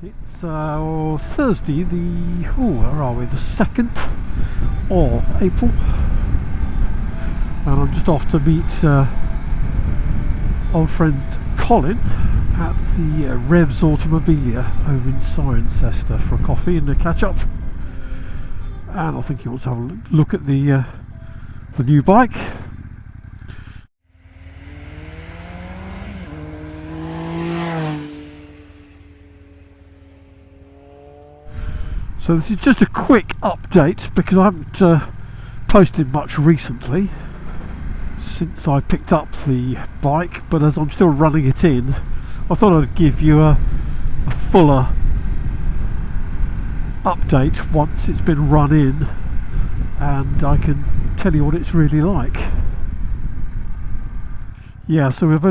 It's Thursday, where are we? The 2nd of April, and I'm just off to meet old friend Colin at the REVS Automobilia over in Cirencester for a coffee and a catch up. And I think he wants to have a look at the new bike. So this is just a quick update because I haven't posted much recently since I picked up the bike, but as I'm still running it in, I thought I'd give you a fuller update once it's been run in and I can tell you what it's really like. Yeah, so I've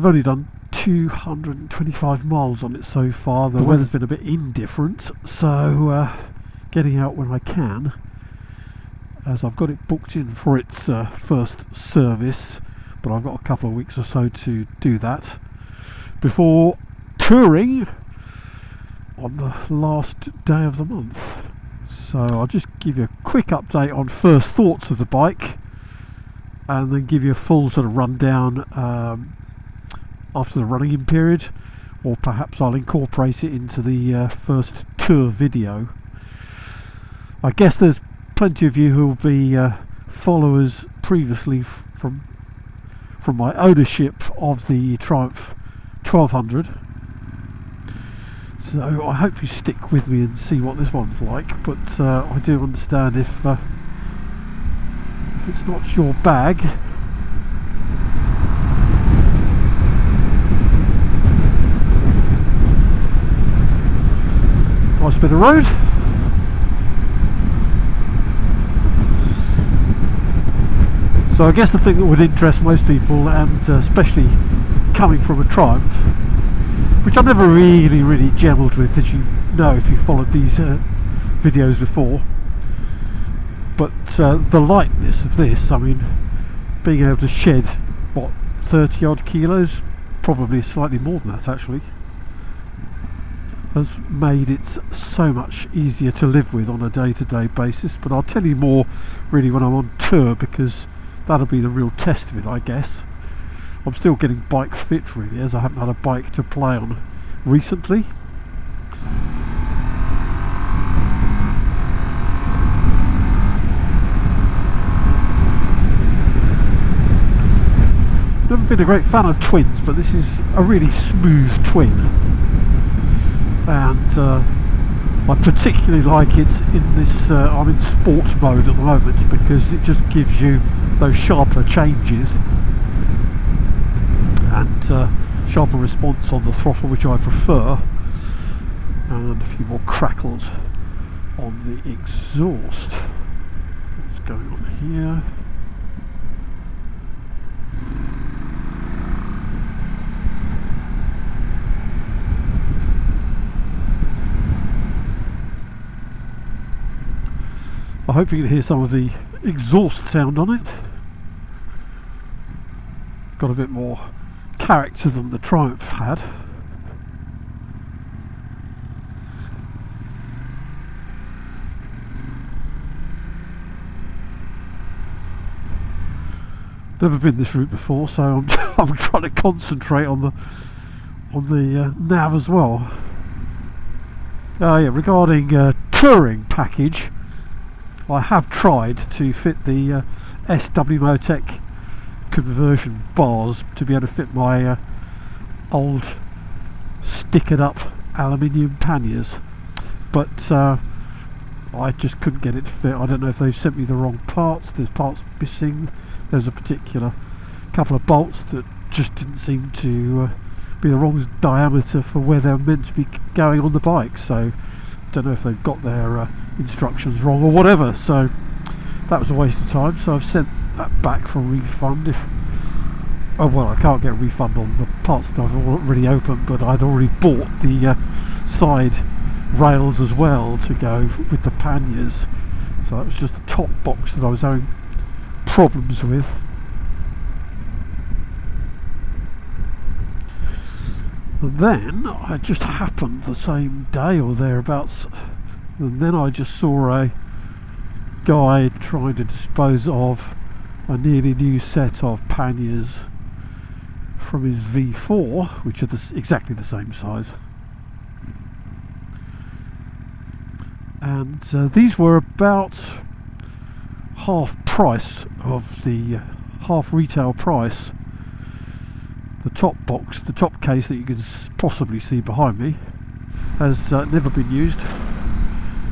only done 225 miles on it so far. The weather's been a bit indifferent, so getting out when I can, as I've got it booked in for its first service, but I've got a couple of weeks or so to do that before touring on the last day of the month. So I'll just give you a quick update on first thoughts of the bike and then give you a full sort of rundown after the running in period, or perhaps I'll incorporate it into the first tour video. I guess there's plenty of you who will be followers previously from my ownership of the Triumph 1200, so I hope you stick with me and see what this one's like, but I do understand if it's not your bag. Nice bit of road. So I guess the thing that would interest most people, and especially coming from a Triumph, which I've never really gelled with, as you know if you followed these videos before, but the lightness of this, I mean, being able to shed what, 30 odd kilos, probably slightly more than that actually, has made it so much easier to live with on a day-to-day basis. But I'll tell you more really when I'm on tour, because that'll be the real test of it, I guess. I'm still getting bike fit really, as I haven't had a bike to play on recently. Never been a great fan of twins, but this is a really smooth twin. And I particularly like it in this, I'm in sports mode at the moment, because it just gives you those sharper changes and sharper response on the throttle, which I prefer, and a few more crackles on the exhaust. What's going on here? I hope you can hear some of the exhaust sound on it. It's got a bit more character than the Triumph had. Never been this route before, so I'm trying to concentrate on the nav as well. Yeah, regarding touring package, I have tried to fit the SW Motec conversion bars to be able to fit my old stickered up aluminium panniers, but I just couldn't get it to fit. I don't know if they've sent me the wrong parts. There's parts missing. There's a particular couple of bolts that just didn't seem to be the wrong diameter for where they're meant to be going on the bike, so don't know if they've got their instructions wrong or whatever. So that was a waste of time, so I've sent that back for refund. Oh well, I can't get a refund on the parts that I've already opened, but I'd already bought the side rails as well to go with the panniers, so that was just the top box that I was having problems with. And then I just happened the same day or thereabouts, and then I just saw a guy trying to dispose of a nearly new set of panniers from his V4, which are exactly the same size. And these were about half price of the half retail price. The top box, the top case that you can possibly see behind me, has never been used,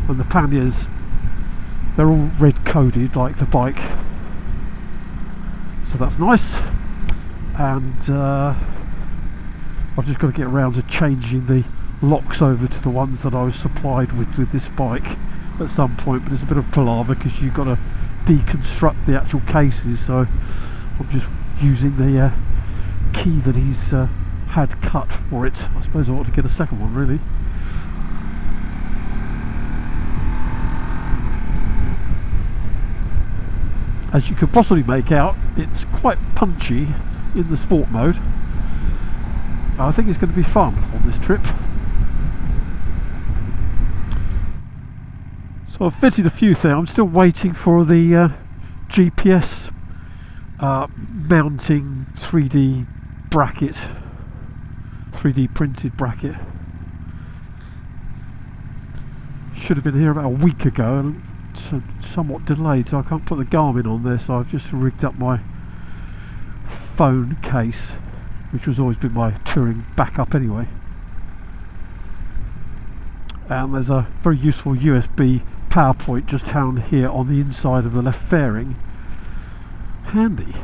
and the panniers, they're all red coded like the bike, so that's nice. And I've just got to get around to changing the locks over to the ones that I was supplied with this bike at some point, but it's a bit of palaver because you've got to deconstruct the actual cases, so I'm just using the key that he's had cut for it. I suppose I ought to get a second one, really. As you could possibly make out, it's quite punchy in the sport mode. I think it's going to be fun on this trip. So I've fitted a few things. I'm still waiting for the GPS mounting 3D bracket, 3D printed bracket. Should have been here about a week ago, and somewhat delayed, so I can't put the Garmin on there, so I've just rigged up my phone case, which has always been my touring backup anyway. And there's a very useful USB power point just down here on the inside of the left fairing. Handy.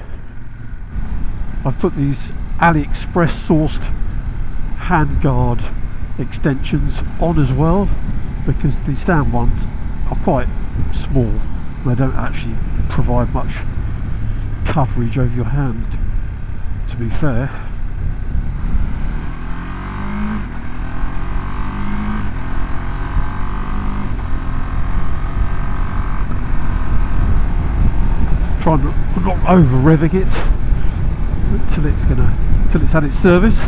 I've put these AliExpress sourced handguard extensions on as well, because the stand ones are quite small. They don't actually provide much coverage over your hands, to be fair. Trying not over revving it until it's had its service,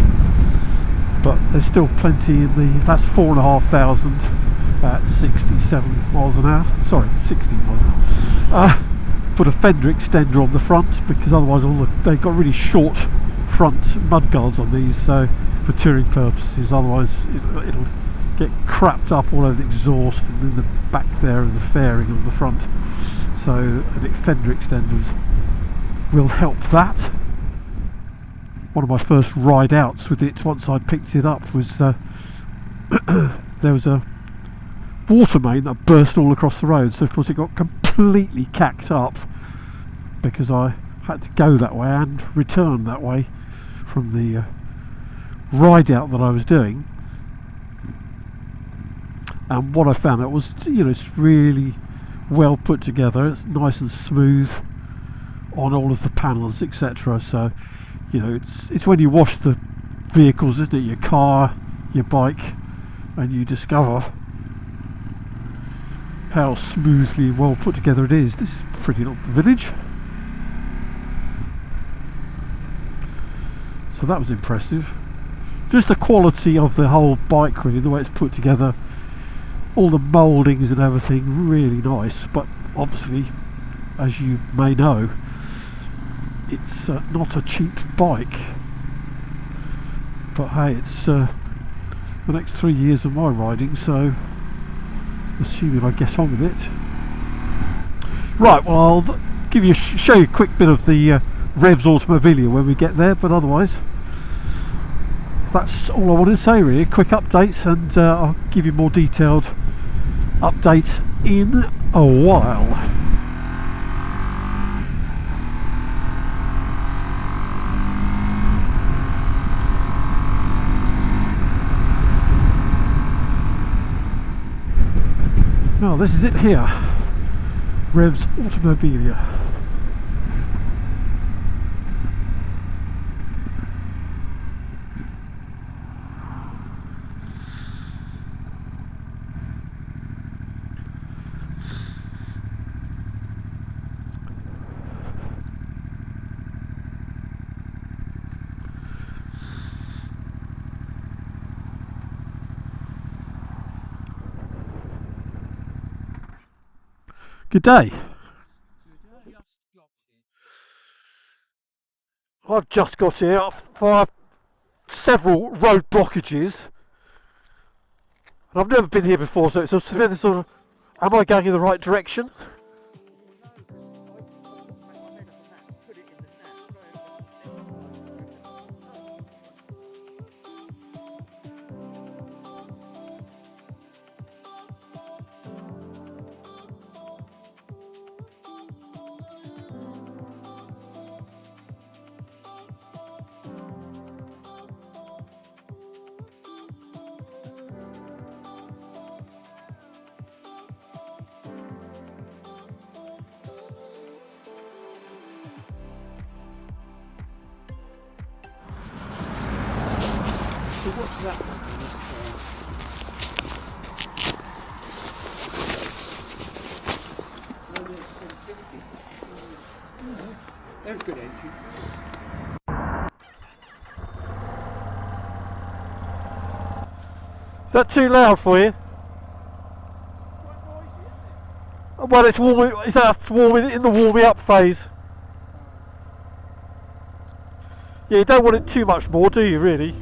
but there's still plenty in the. That's 4,500 at 67 miles an hour. Sorry, 60 miles an hour. Put a fender extender on the front, because otherwise they've got really short front mud guards on these, so for touring purposes, otherwise it'll get crapped up all over the exhaust and in the back there of the fairing on the front. So fender extenders will help that. One of my first ride outs with it, once I'd picked it up, was there was a water main that burst all across the road, so of course it got completely cacked up because I had to go that way and return that way from the ride out that I was doing. And what I found out was, it's really well put together. It's nice and smooth on all of the panels, etc. So, it's when you wash the vehicles, isn't it, your car, your bike, and you discover how smoothly well put together it is. This is a pretty little village, so that was impressive. Just the quality of the whole bike, really, the way it's put together, all the mouldings and everything, really nice. But obviously, as you may know, it's not a cheap bike. But hey, it's the next 3 years of my riding, so assuming I get on with it. Right, well, I'll show you a quick bit of the REVS Automobilia when we get there, but otherwise that's all I wanted to say, really. Quick updates, and I'll give you more detailed updates in a while. Now this is it here, REVS Automobilia. Good day. I've just got here for several road blockages, and I've never been here before, so it's a sort of, am I going in the right direction? What's that? There's good entry. Is that too loud for you? Quite noisy, isn't it? Well, it's warming. It's warming in the warming up phase. Yeah, you don't want it too much more, do you? Really?